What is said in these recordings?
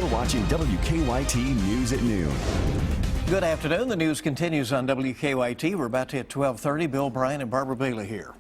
You're watching WKYT News at noon. Good afternoon. The news continues on WKYT. We're about to hit 12:30. Bill Bryan and Barbara Bailey here.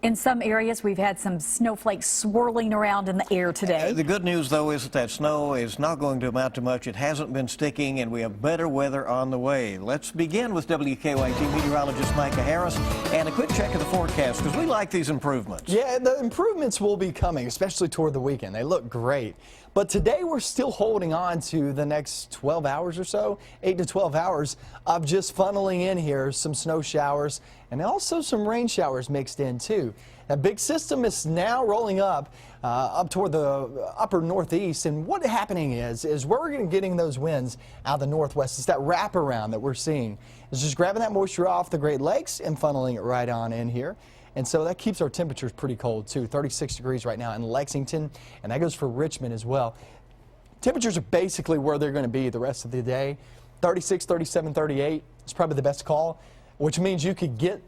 In some areas, we've had some snowflakes swirling around in the air today. The good news, though, is that snow is not going to amount to much. It hasn't been sticking, and we have better weather on the way. Let's begin with WKYT meteorologist Micah Harris and a quick check of the forecast, because we like these improvements. Yeah, the improvements will be coming, especially toward the weekend. They look great. But today we're still holding on to the next 12 hours or so, 8 to 12 hours of just funneling in here some snow showers and also some rain showers mixed in too. That big system is now rolling up toward the upper northeast, and what's happening is we're getting those winds out of the northwest. It's that wraparound that we're seeing. It's just grabbing that moisture off the Great Lakes and funneling it right on in here. And so that keeps our temperatures pretty cold too. 36 degrees right now in Lexington, and that goes for Richmond as well. Temperatures are basically where they're going to be the rest of the day. 36, 37, 38 is probably the best call, which means you could get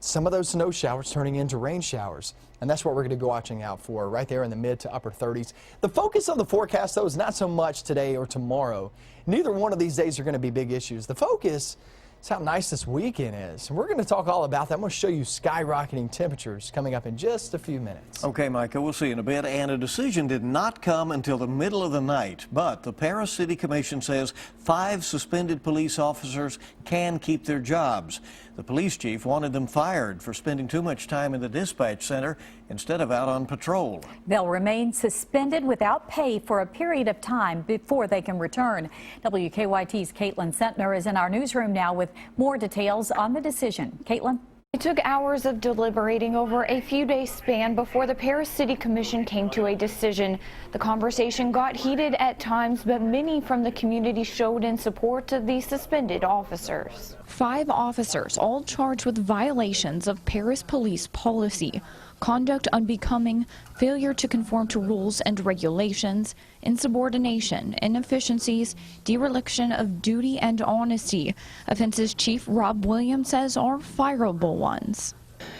some of those snow showers turning into rain showers. And that's what we're going to be watching out for right there in the mid to upper 30s. The focus of the forecast, though, is not so much today or tomorrow. Neither one of these days are going to be big issues. The focus is how nice this weekend is. And we're going to talk all about that. I'm going to show you skyrocketing temperatures coming up in just a few minutes. Okay, Micah, we'll see in a bit. And a decision did not come until the middle of the night. But the Paris City Commission says 5 suspended police officers can keep their jobs. The police chief wanted them fired for spending too much time in the dispatch center instead of out on patrol. They'll remain suspended without pay for a period of time before they can return. WKYT's Caitlin Sentner is in our newsroom now with more details on the decision. Caitlin? It took hours of deliberating over a few-day span before the Paris City Commission came to a decision. The conversation got heated at times, but many from the community showed in support of the suspended officers. 5 officers, all charged with violations of Paris police policy, conduct unbecoming, failure to conform to rules and regulations, insubordination, inefficiencies, dereliction of duty and honesty. Offenses Chief Rob Williams says are fireable ones.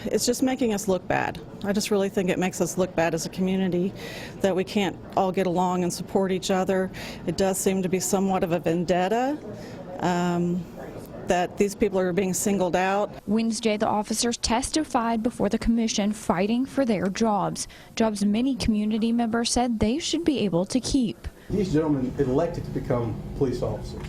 It's just making us look bad. I just really think it makes us look bad as a community that we can't all get along and support each other. It does seem to be somewhat of a vendetta. That these people are being singled out. Wednesday, the officers testified before the commission fighting for their jobs. Jobs many community members said they should be able to keep. These gentlemen elected to become police officers.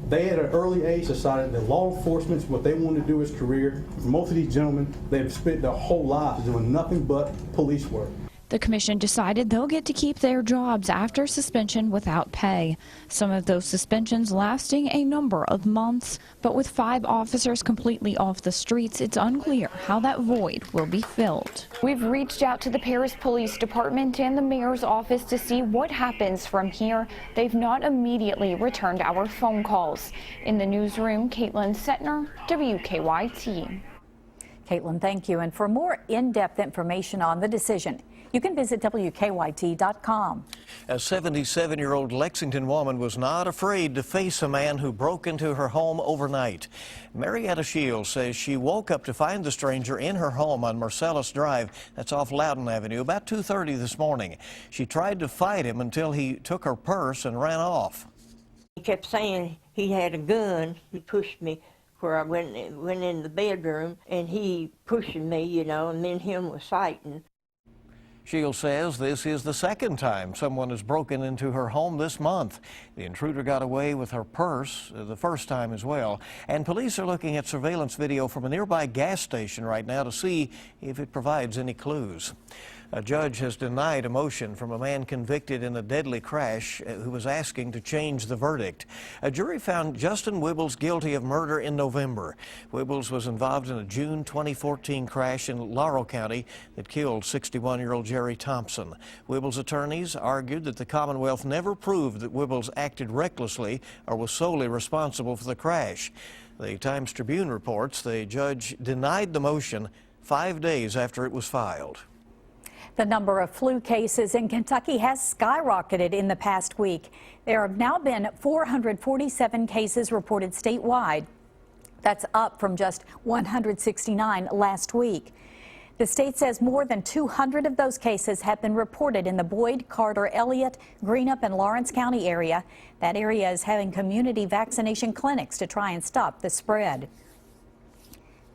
They at an early age decided that law enforcement is what they wanted to do as a career. Most of these gentlemen, they've spent their whole lives doing nothing but police work. The commission decided they'll get to keep their jobs after suspension without pay. Some of those suspensions lasting a number of months. But with 5 officers completely off the streets, it's unclear how that void will be filled. We've reached out to the Paris Police Department and the mayor's office to see what happens from here. They've not immediately returned our phone calls. In the newsroom, Caitlin Sentner, WKYT. Caitlin, thank you. And for more in-depth information on the decision, you can visit WKYT.com. A 77-year-old Lexington woman was not afraid to face a man who broke into her home overnight. Marietta Shields says she woke up to find the stranger in her home on Marcellus Drive. That's off Loudon Avenue, about 2:30 this morning. She tried to fight him until he took her purse and ran off. He kept saying he had a gun. He pushed me where I went in the bedroom, and he pushing me, you know, and then him was fighting. Shields says this is the second time someone has broken into her home this month. The intruder got away with her purse the first time as well. And police are looking at surveillance video from a nearby gas station right now to see if it provides any clues. A judge has denied a motion from a man convicted in a deadly crash who was asking to change the verdict. A jury found Justin Wibbles guilty of murder in November. Wibbles was involved in a June 2014 crash in Laurel County that killed 61-year-old Jerry Thompson. Wibbles' attorneys argued that the Commonwealth never proved that Wibbles acted recklessly or was solely responsible for the crash. The Times-Tribune reports the judge denied the motion 5 days after it was filed. The number of flu cases in Kentucky has skyrocketed in the past week. There have now been 447 cases reported statewide. That's up from just 169 last week. The state says more than 200 of those cases have been reported in the Boyd, Carter, Elliott, Greenup, and Lawrence County area. That area is having community vaccination clinics to try and stop the spread.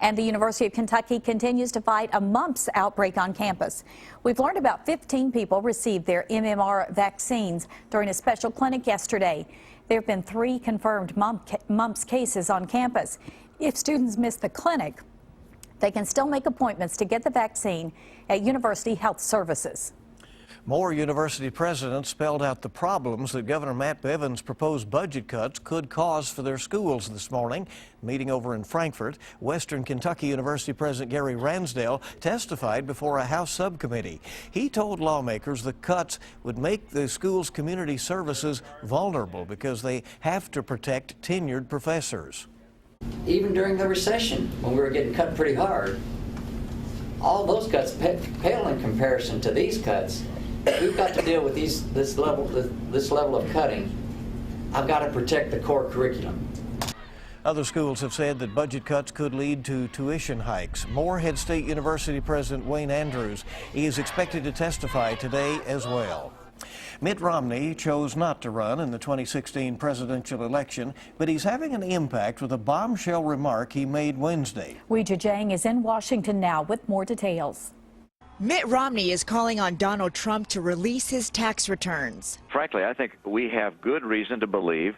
And the University of Kentucky continues to fight a mumps outbreak on campus. We've learned about 15 people received their MMR vaccines during a special clinic yesterday. There have been 3 confirmed mumps cases on campus. If students miss the clinic, they can still make appointments to get the vaccine at University Health Services. More university presidents spelled out the problems that Governor Matt Bevin's proposed budget cuts could cause for their schools this morning. Meeting over in Frankfort, Western Kentucky University President Gary Ransdell testified before a House subcommittee. He told lawmakers the cuts would make the school's community services vulnerable because they have to protect tenured professors. Even during the recession, when we were getting cut pretty hard, all those cuts pale in comparison to these cuts. We've got to deal with this level of cutting. I've got to protect the core curriculum. Other schools have said that budget cuts could lead to tuition hikes. Morehead State University President Wayne Andrews is expected to testify today as well. Mitt Romney chose not to run in the 2016 presidential election, but he's having an impact with a bombshell remark he made Wednesday. Weijia Jiang is in Washington now with more details. Mitt Romney is calling on Donald Trump to release his tax returns. Frankly, I think we have good reason to believe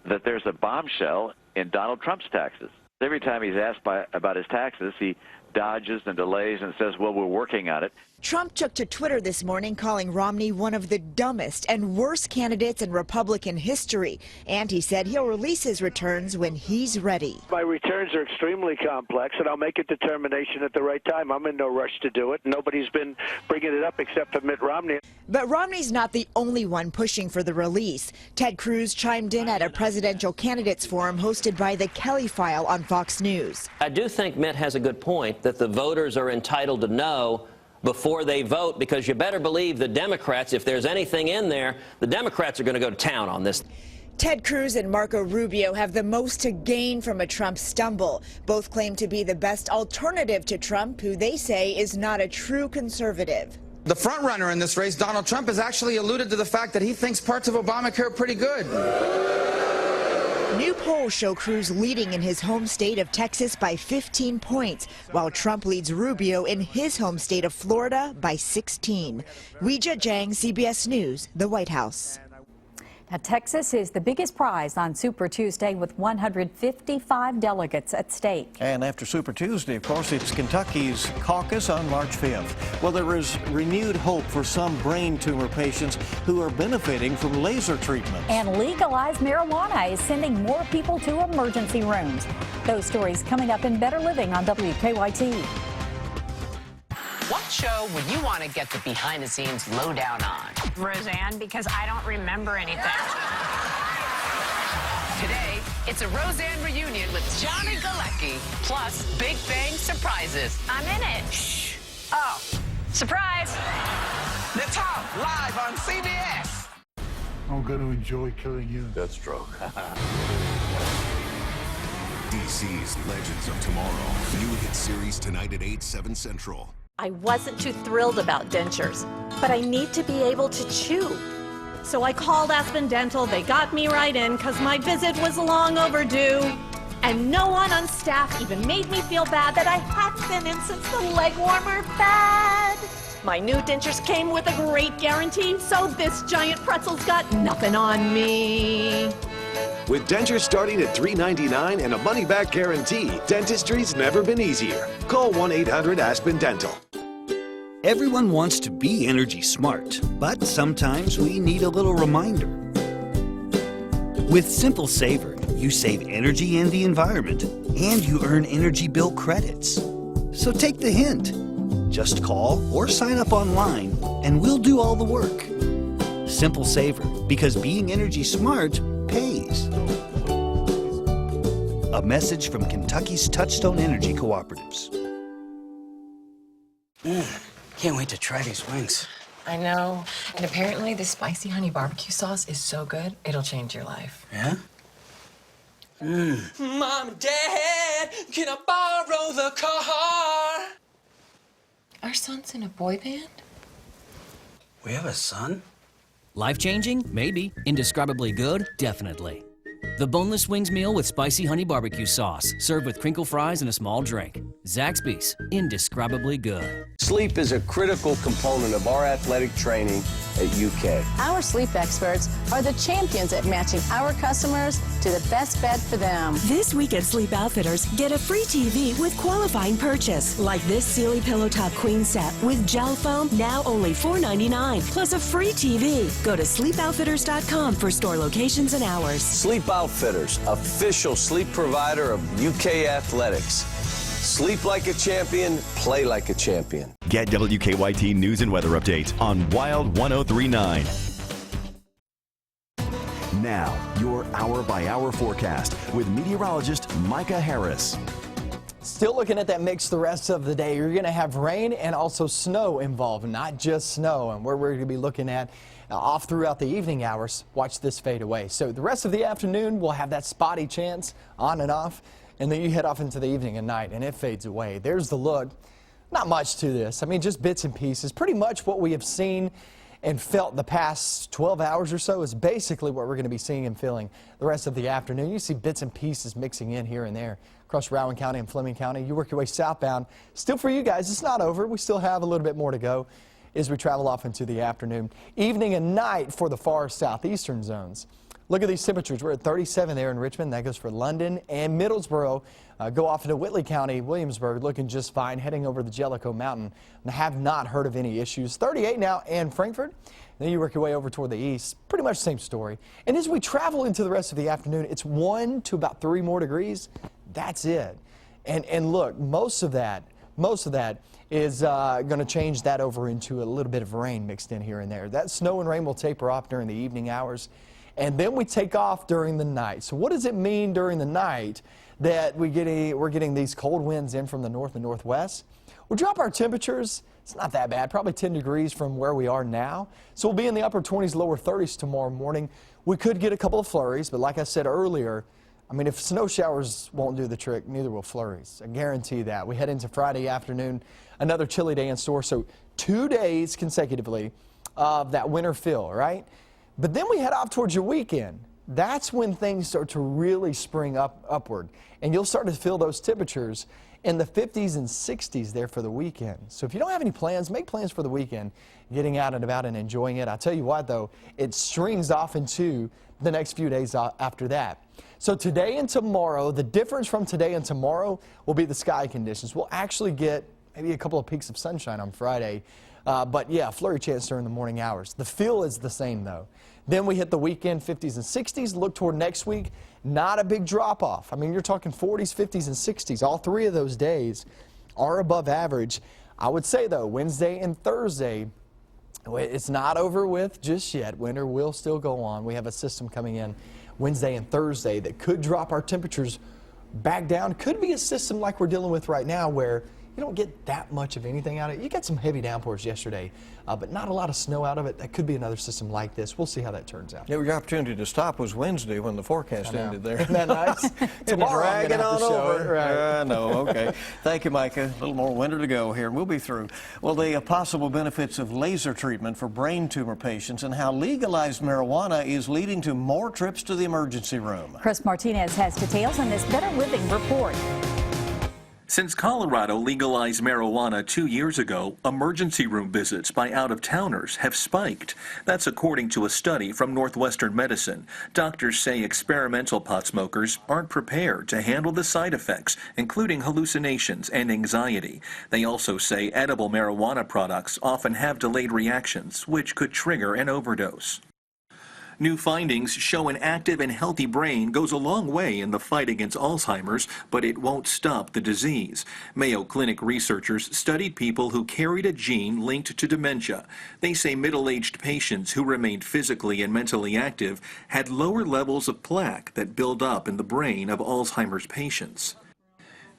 that there's a bombshell in Donald Trump's taxes. Every time he's asked about his taxes, he dodges and delays and says, well, we're working on it. Trump took to Twitter this morning calling Romney one of the dumbest and worst candidates in Republican history. And he said he'll release his returns when he's ready. My returns are extremely complex, and I'll make a determination at the right time. I'm in no rush to do it. Nobody's been bringing it up except for Mitt Romney. But Romney's not the only one pushing for the release. Ted Cruz chimed in at a presidential candidates forum hosted by the Kelly File on Fox News. I do think Mitt has a good point that the voters are entitled to know before they vote, because you better believe the Democrats, if there's anything in there, the Democrats are going to go to town on this. Ted Cruz and Marco Rubio have the most to gain from a Trump stumble. Both claim to be the best alternative to Trump, who they say is not a true conservative. The front runner in this race, Donald Trump, has actually alluded to the fact that he thinks parts of Obamacare are pretty good. New polls show Cruz leading in his home state of Texas by 15 points, while Trump leads Rubio in his home state of Florida by 16. Weijia Jiang, CBS News, the White House. Now, Texas is the biggest prize on Super Tuesday with 155 delegates at stake. And after Super Tuesday, of course, it's Kentucky's caucus on March 5th. Well, there is renewed hope for some brain tumor patients who are benefiting from laser treatments. And legalized marijuana is sending more people to emergency rooms. Those stories coming up in Better Living on WKYT. What show would you want to get the behind-the-scenes lowdown on? Roseanne, because I don't remember anything. Today, it's a Roseanne reunion with Johnny Galecki, plus Big Bang surprises. I'm in it. Shh. Oh, surprise! The Top, live on CBS. I'm going to enjoy killing you. Deathstroke. DC's Legends of Tomorrow. New hit series tonight at 8, 7 Central. I wasn't too thrilled about dentures, but I need to be able to chew. So I called Aspen Dental. They got me right in because my visit was long overdue. And no one on staff even made me feel bad that I hadn't been in since the leg warmer fad. My new dentures came with a great guarantee, so this giant pretzel's got nothing on me. With dentures starting at $3.99 and a money-back guarantee, dentistry's never been easier. Call 1-800-ASPEN Dental. Everyone wants to be energy smart, but sometimes we need a little reminder. With Simple Saver, you save energy and the environment, and you earn energy bill credits. So take the hint. Just call or sign up online, and we'll do all the work. Simple Saver, because being energy smart pays. A message from Kentucky's Touchstone Energy Cooperatives. Can't wait to try these wings. I know. And apparently this spicy honey barbecue sauce is so good, it'll change your life. Yeah? Mom and Dad, can I borrow the car? Our son's in a boy band? We have a son? Life-changing? Maybe. Indescribably good? Definitely. The boneless wings meal with spicy honey barbecue sauce, served with crinkle fries and a small drink. Zaxby's. Indescribably good. Sleep is a critical component of our athletic training at UK. Our sleep experts are the champions at matching our customers to the best bed for them. This week at Sleep Outfitters, get a free TV with qualifying purchase, like this Sealy Pillow Top Queen Set with gel foam, now only $4.99, plus a free TV. Go to sleepoutfitters.com for store locations and hours. Sleep Outfitters, official sleep provider of UK athletics. Sleep like a champion, play like a champion. Get WKYT News and Weather Update on Wild 103.9. Now, your hour-by-hour forecast with meteorologist Micah Harris. Still looking at that mix the rest of the day. You're going to have rain and also snow involved, not just snow. And where we're going to be looking at off throughout the evening hours. Watch this fade away. So the rest of the afternoon, we'll have that spotty chance on and off. And then you head off into the evening and night, and it fades away. There's the look. Not much to this. I mean, just bits and pieces. Pretty much what we have seen and felt the past 12 hours or so is basically what we're going to be seeing and feeling the rest of the afternoon. You see bits and pieces mixing in here and there across Rowan County and Fleming County. You work your way southbound. Still for you guys, it's not over. We still have a little bit more to go as we travel off into the afternoon. Evening and night for the far southeastern zones. Look at these temperatures. We're at 37 there in Richmond. That goes for London and Middlesboro. Go off into Whitley County, Williamsburg, looking just fine, heading over the Jellicoe Mountain. And have not heard of any issues. 38 now in Frankfort. Then you work your way over toward the east. Pretty much the same story. And as we travel into the rest of the afternoon, it's 1 to about 3 more degrees. That's it. And look, most of that is going to change that over into a little bit of rain mixed in here and there. That snow and rain will taper off during the evening hours. And then we take off during the night. So what does it mean during the night that we're getting these cold winds in from the north and northwest? We'll drop our temperatures. It's not that bad, probably 10 degrees from where we are now. So we'll be in the upper 20s, lower 30s tomorrow morning. We could get a couple of flurries, but like I said earlier, I mean, if snow showers won't do the trick, neither will flurries. I guarantee that. We head into Friday afternoon, another chilly day in store. So 2 days consecutively of that winter feel, right? But then we head off towards your weekend. That's when things start to really spring upward. And you'll start to feel those temperatures in the 50s and 60s there for the weekend. So if you don't have any plans, make plans for the weekend, getting out and about and enjoying it. I'll tell you what, though, it strings off into the next few days after that. So today and tomorrow, the difference from today and tomorrow will be the sky conditions. We'll actually get maybe a couple of peaks of sunshine on Friday. But yeah, flurry chance during the morning hours. The feel is the same, though. Then we hit the weekend 50s and 60s. Look toward next week. Not a big drop off. I mean, you're talking 40s, 50s, and 60s. All 3 of those days are above average. I would say, though, Wednesday and Thursday, it's not over with just yet. Winter will still go on. We have a system coming in Wednesday and Thursday that could drop our temperatures back down. Could be a system like we're dealing with right now where you don't get that much of anything out of it. You got some heavy downpours yesterday, but not a lot of snow out of it. That could be another system like this. We'll see how that turns out. Yeah, your opportunity to stop was Wednesday when the forecast ended there. Isn't that nice? Tomorrow I'm gonna have to show it. Right. No, okay. Thank you, Micah. A little more winter to go here. We'll be through. Well, the possible benefits of laser treatment for brain tumor patients and how legalized marijuana is leading to more trips to the emergency room. Chris Martinez has details in this Better Living report. Since Colorado legalized marijuana 2 years ago, emergency room visits by out-of-towners have spiked. That's according to a study from Northwestern Medicine. Doctors say experimental pot smokers aren't prepared to handle the side effects, including hallucinations and anxiety. They also say edible marijuana products often have delayed reactions, which could trigger an overdose. New findings show an active and healthy brain goes a long way in the fight against Alzheimer's, but it won't stop the disease. Mayo Clinic researchers studied people who carried a gene linked to dementia. They say middle-aged patients who remained physically and mentally active had lower levels of plaque that build up in the brain of Alzheimer's patients.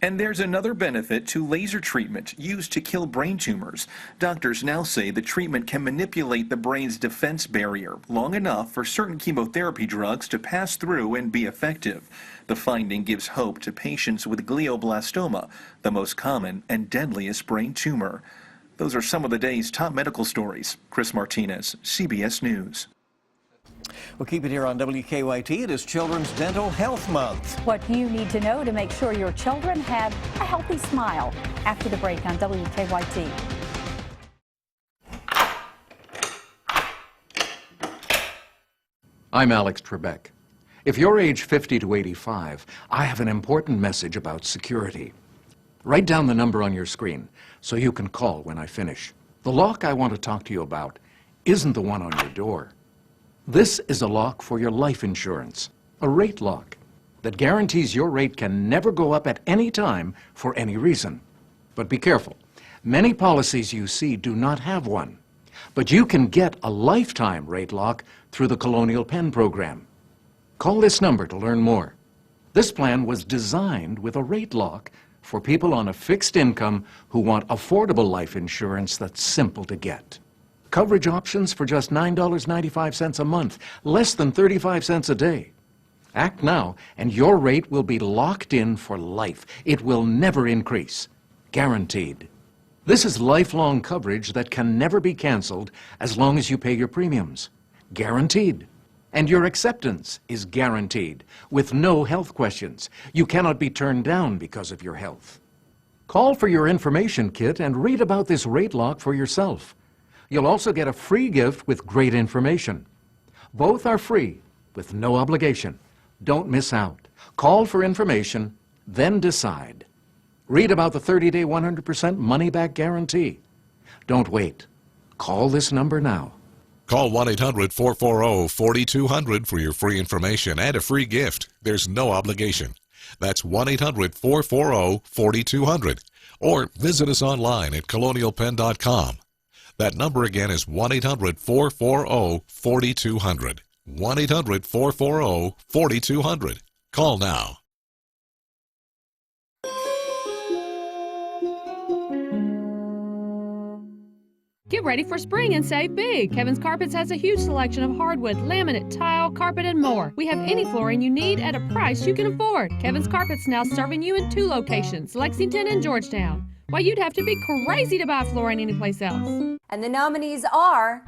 And there's another benefit to laser treatment used to kill brain tumors. Doctors now say the treatment can manipulate the brain's defense barrier long enough for certain chemotherapy drugs to pass through and be effective. The finding gives hope to patients with glioblastoma, the most common and deadliest brain tumor. Those are some of the day's top medical stories. Chris Martinez, CBS News. We'll keep it here on WKYT. It is Children's Dental Health Month. What you need to know to make sure your children have a healthy smile. After the break on WKYT. I'm Alex Trebek. If you're age 50 to 85, I have an important message about security. Write down the number on your screen so you can call when I finish. The lock I want to talk to you about isn't the one on your door. This is a lock for your life insurance, a rate lock that guarantees your rate can never go up at any time for any reason. But be careful. Many policies you see do not have one. But you can get a lifetime rate lock through the Colonial Penn program. Call this number to learn more. This plan was designed with a rate lock for people on a fixed income who want affordable life insurance that's simple to get. Coverage options for just $9.95 a month, less than 35 cents a day. Act now, and your rate will be locked in for life. It will never increase. Guaranteed. This is lifelong coverage that can never be canceled as long as you pay your premiums. Guaranteed. And your acceptance is guaranteed, with no health questions. You cannot be turned down because of your health. Call for your information kit and read about this rate lock for yourself. You'll also get a free gift with great information. Both are free, with no obligation. Don't miss out. Call for information, then decide. Read about the 30-day 100% money-back guarantee. Don't wait. Call this number now. Call 1-800-440-4200 for your free information and a free gift. There's no obligation. That's 1-800-440-4200. Or visit us online at colonialpenn.com. That number again is 1-800-440-4200. 1-800-440-4200. Call now. Get ready for spring and save big. Kevin's Carpets has a huge selection of hardwood, laminate, tile, carpet, and more. We have any flooring you need at a price you can afford. Kevin's Carpets now serving you in 2 locations, Lexington and Georgetown. Why, you'd have to be crazy to buy flooring anyplace else. And the nominees are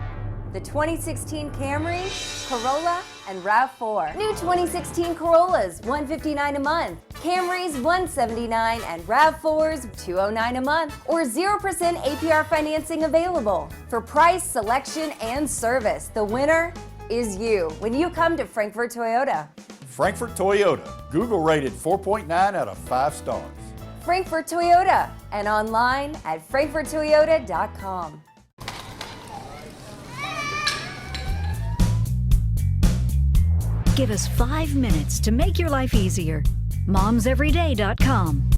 the 2016 Camry, Corolla, and RAV4. New 2016 Corollas, $159 a month. Camrys, $179, and RAV4s, $209 a month. Or 0% APR financing available. For price, selection, and service, the winner is you when you come to Frankfort Toyota. Frankfort Toyota, Google rated 4.9 out of 5 stars. Frankfort Toyota, and online at frankforttoyota.com. Give us 5 minutes to make your life easier. momseveryday.com.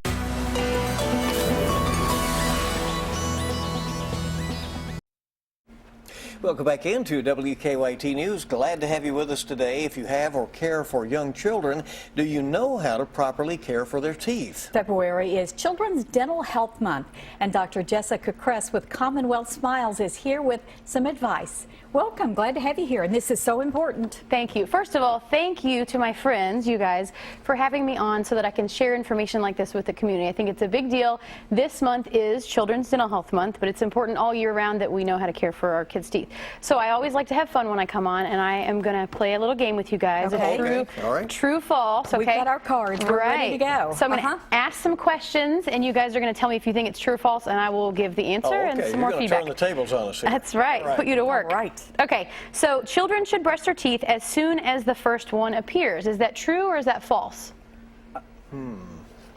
Welcome back into WKYT News. Glad to have you with us today. If you have or care for young children, do you know how to properly care for their teeth? February is Children's Dental Health Month, and Dr. Jessica Kress with Commonwealth Smiles is here with some advice. Welcome. Glad to have you here, and this is so important. Thank you. First of all, thank you to my friends, you guys, for having me on so that I can share information like this with the community. I think it's a big deal. This month is Children's Dental Health Month, but it's important all year round that we know how to care for our kids' teeth. So I always like to have fun when I come on, and I am going to play a little game with you guys. Okay. True, false. Okay. We've got our cards. We're ready to go. So I'm going to ask some questions, and you guys are going to tell me if you think it's true or false, and I will give the answer and some more feedback. Turn the tables on us here. That's right. Put you to work. All right. Okay. So children should brush their teeth as soon as the first one appears. Is that true or is that false?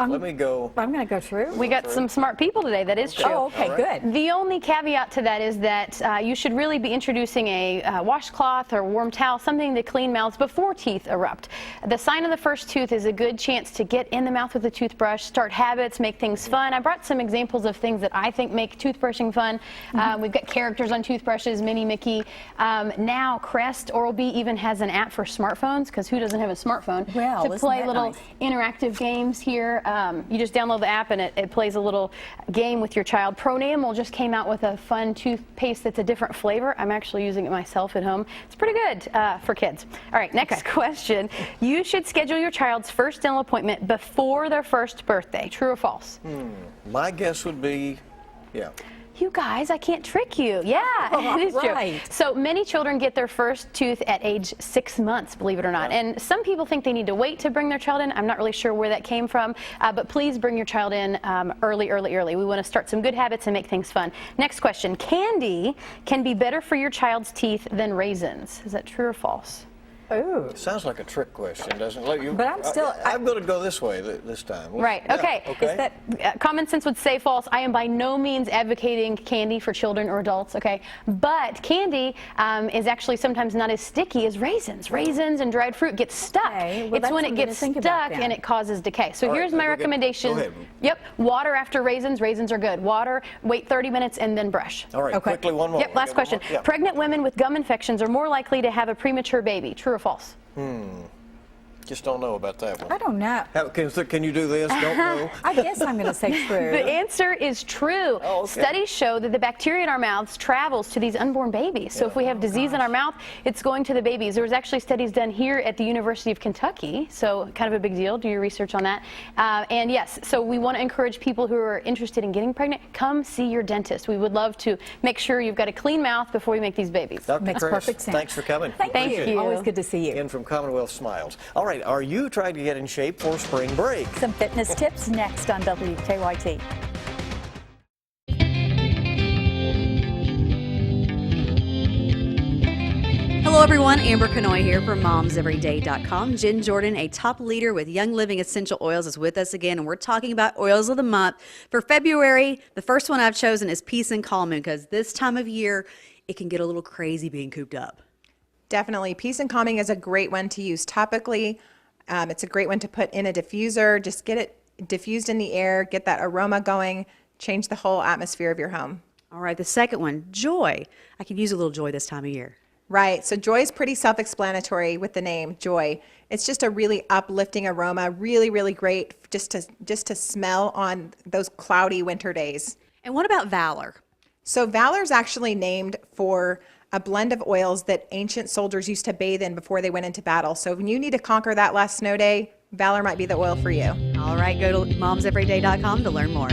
Let me go. I'm going to go true. We got some smart people today. That is true. Oh, okay, good. The only caveat to that is that you should really be introducing a washcloth or warm towel, something to clean mouths before teeth erupt. The sign of the first tooth is a good chance to get in the mouth with a toothbrush, start habits, make things fun. I brought some examples of things that I think make toothbrushing fun. We've got characters on toothbrushes, Minnie, Mickey. Now Crest, Oral-B even has an app for smartphones, because who doesn't have a smartphone, to play little interactive games here. You just download the app and it plays a little game with your child. Pronamel just came out with a fun toothpaste that's a different flavor. I'm actually using it myself at home. It's pretty good for kids. All right, next question. You should schedule your child's first dental appointment before their first birthday. True or false? My guess would be, yeah. You guys, I can't trick you. Yeah, it is true. So many children get their first tooth at age 6 months, believe it or not. And some people think they need to wait to bring their child in. I'm not really sure where that came from, but please bring your child in early. We want to start some good habits and make things fun. Next question. Candy can be better for your child's teeth than raisins. Is that true or false? Ooh. Sounds like a trick question, doesn't it? But I'm still... I'm going to go this way this time. Right, okay. Is that, common sense would say false. I am by no means advocating candy for children or adults, okay? But candy is actually sometimes not as sticky as raisins. Raisins and dried fruit get stuck. Okay. Well, it's when it gets stuck and it causes decay. So here's my recommendation. Go ahead. Yep, water after raisins. Raisins are good. Water, wait 30 minutes and then brush. All right, quickly one more. Yep, last question. Yeah. Pregnant women with gum infections are more likely to have a premature baby. True or false? Just don't know about that one. I don't know. Can you do this? Don't know? I guess I'm going to say true. The answer is true. Oh, okay. Studies show that the bacteria in our mouths travels to these unborn babies. So if we have disease in our mouth, it's going to the babies. There was actually studies done here at the University of Kentucky, so kind of a big deal. Do your research on that. And yes, so we want to encourage people who are interested in getting pregnant, come see your dentist. We would love to make sure you've got a clean mouth before we make these babies. Dr. Makes Chris, perfect sense. thanks for coming. Thank you. Always good to see you. In from Commonwealth Smiles. All right, are you trying to get in shape for spring break? Some fitness tips next on WKYT. Hello everyone, Amber Canoy here from momseveryday.com. Jen Jordan, a top leader with Young Living Essential Oils, is with us again, and we're talking about oils of the month. For February, the first one I've chosen is Peace and Calming, because this time of year, it can get a little crazy being cooped up. Definitely. Peace and Calming is a great one to use topically. It's a great one to put in a diffuser. Just get it diffused in the air, get that aroma going, change the whole atmosphere of your home. All right, the second one, Joy. I could use a little joy this time of year. Right. So Joy is pretty self-explanatory with the name Joy. It's just a really uplifting aroma, really, really great just to smell on those cloudy winter days. And what about Valor? So Valor's actually named for a blend of oils that ancient soldiers used to bathe in before they went into battle. So when you need to conquer that last snow day, Valor might be the oil for you. All right, go to momseveryday.com to learn more.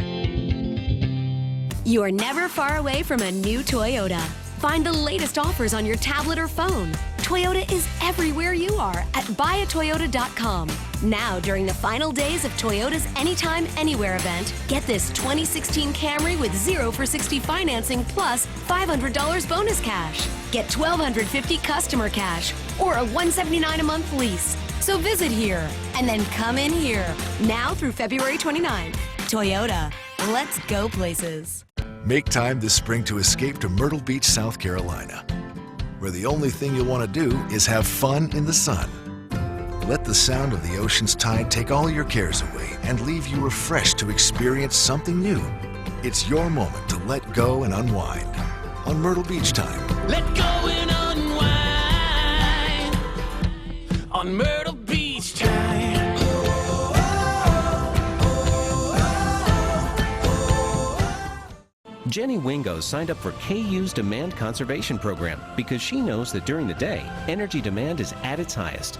You're never far away from a new Toyota. Find the latest offers on your tablet or phone. Toyota is everywhere you are at buyatoyota.com. Now, during the final days of Toyota's Anytime, Anywhere event, get this 2016 Camry with 0 for 60 financing plus $500 bonus cash. Get $1,250 customer cash or a $179 a month lease. So visit here and then come in here. Now through February 29. Toyota. Let's go places. Make time this spring to escape to Myrtle Beach, South Carolina, where the only thing you'll want to do is have fun in the sun. Let the sound of the ocean's tide take all your cares away and leave you refreshed to experience something new. It's your moment to let go and unwind on Myrtle Beach Time. Let go and unwind on Myrtle Beach Time. Jenny Wingo signed up for KU's Demand Conservation Program because she knows that during the day, energy demand is at its highest.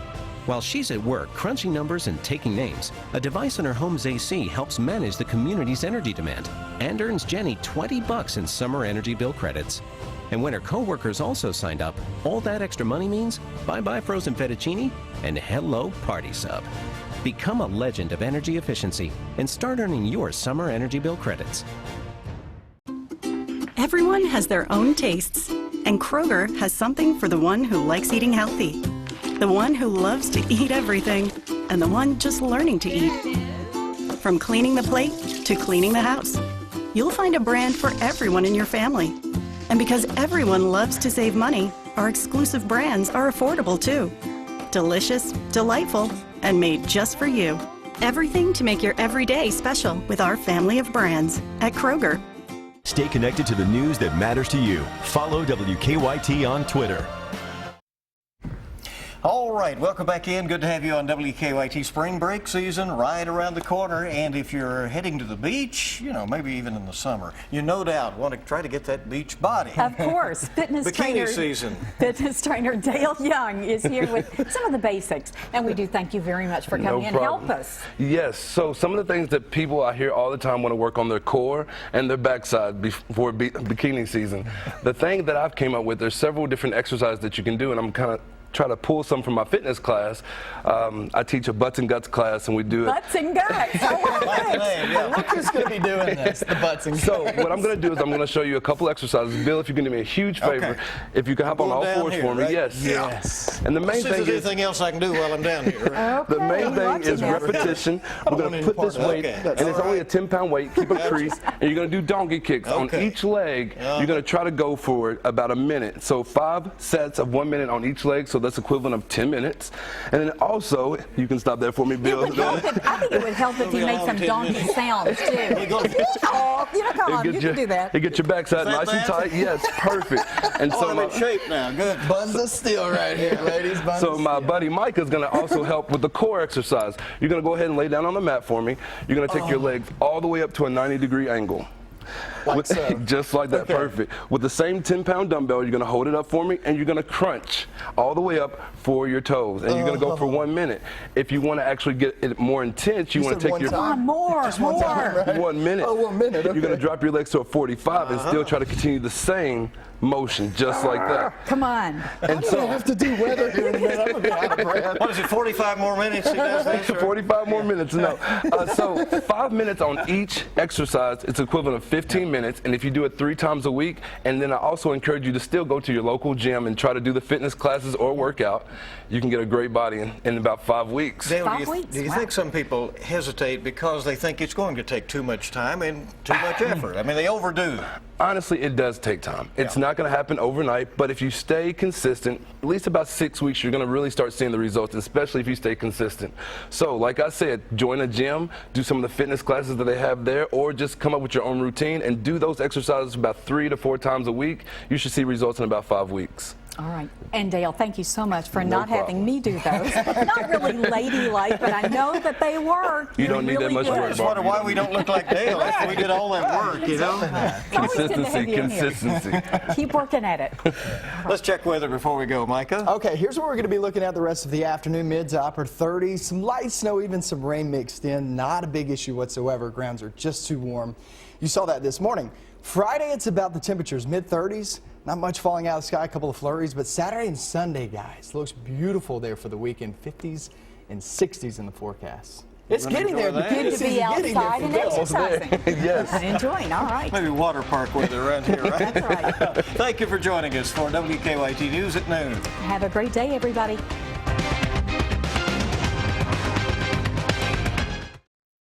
While she's at work crunching numbers and taking names, a device in her home's AC helps manage the community's energy demand and earns Jenny $20 in summer energy bill credits. And when her coworkers also signed up, all that extra money means bye-bye frozen fettuccine and hello party sub. Become a legend of energy efficiency and start earning your summer energy bill credits. Everyone has their own tastes, and Kroger has something for the one who likes eating healthy, the one who loves to eat everything, and the one just learning to eat. From cleaning the plate to cleaning the house, you'll find a brand for everyone in your family. And because everyone loves to save money, our exclusive brands are affordable too. Delicious, delightful, and made just for you. Everything to make your everyday special with our family of brands at Kroger. Stay connected to the news that matters to you. Follow WKYT on Twitter. All right, welcome back in. Good to have you on WKYT. Spring break season right around the corner, and if you're heading to the beach, you know, maybe even in the summer, you no doubt want to try to get that beach body. Of course, fitness trainer Dale Young is here with some of the basics, and we do thank you very much for coming in. Help us. Yes, so some of the things that people out here all the time want to work on their core and their backside before bikini season. The thing that I've came up with, there's several different exercises that you can do, and I'm kind of try to pull some from my fitness class. I teach a butts and guts class, and we do it. Butts and guts. Look who's going to be doing this, the butts and guts. So what I'm going to do is I'm going to show you a couple exercises. Bill, if you can do me a huge favor, if you can hop on all fours for me. Right? Yes. And the main thing is anything else I can do while I'm down here. Right? The main thing is repetition. We're going to put this weight, and it's only a 10-pound weight. Keep it creased, and you're going to do donkey kicks on each leg. You're going to try to go for it about a minute. So 5 sets of 1 minute on each leg. So that's equivalent of 10 minutes. And then also, you can stop there for me, Bill. I think it would help if you made some donkey sounds, too. You know, come on, you can do that. You get your backside nice and tight. Yes, perfect. And so I'm in shape now. Good. Buns of steel right here, ladies. Buns so my buddy Mike is going to also help with the core exercise. You're going to go ahead and lay down on the mat for me. You're going to take your legs all the way up to a 90-degree angle. Just like that, perfect. With the same 10-pound dumbbell, you're going to hold it up for me, and you're going to crunch all the way up for your toes, and you're going to go for 1 minute. If you want to actually get it more intense, you want to take your more. 1 minute. Oh, 1 minute. Okay. You're going to drop your legs to a 45 and still try to continue the same motion, just like that. Come on. And so I have to do weather here in a minute. I'm going to be out of breath. What is it, 45 more minutes? 45 more minutes, no. So 5 minutes on each exercise, it's equivalent of 15 minutes, and if you do it 3 times a week, and then I also encourage you to still go to your local gym and try to do the fitness classes or workout, you can get a great body in about 5 weeks. Dale, do you think some people hesitate because they think it's going to take too much time and too much effort? I mean, they overdo. Honestly, it does take time. It's not going to happen overnight, but if you stay consistent, at least about 6 weeks, you're going to really start seeing the results, especially if you stay consistent. So, like I said, join a gym, do some of the fitness classes that they have there, or just come up with your own routine and do those exercises about 3 to 4 times a week. You should see results in about 5 weeks. All right. And Dale, thank you so much for not having me do those. Not really ladylike, but I know that they work. You don't need that much work. I just wonder why we don't look like Dale after we did all that work, you know? Consistency. Keep working at it. Let's check weather before we go, Micah. Okay, here's what we're going to be looking at the rest of the afternoon. Mids to upper 30s, some light snow, even some rain mixed in. Not a big issue whatsoever. Grounds are just too warm. You saw that this morning. Friday, it's about the temperatures, mid-30s. Not much falling out of the sky, a couple of flurries, but Saturday and Sunday, guys, looks beautiful there for the weekend. 50s and 60s in the forecast. It's getting there. Good to be outside and exercising. Yes. And enjoying, all right. Maybe water park weather around here, right? That's right. Thank you for joining us for WKYT News at noon. Have a great day, everybody.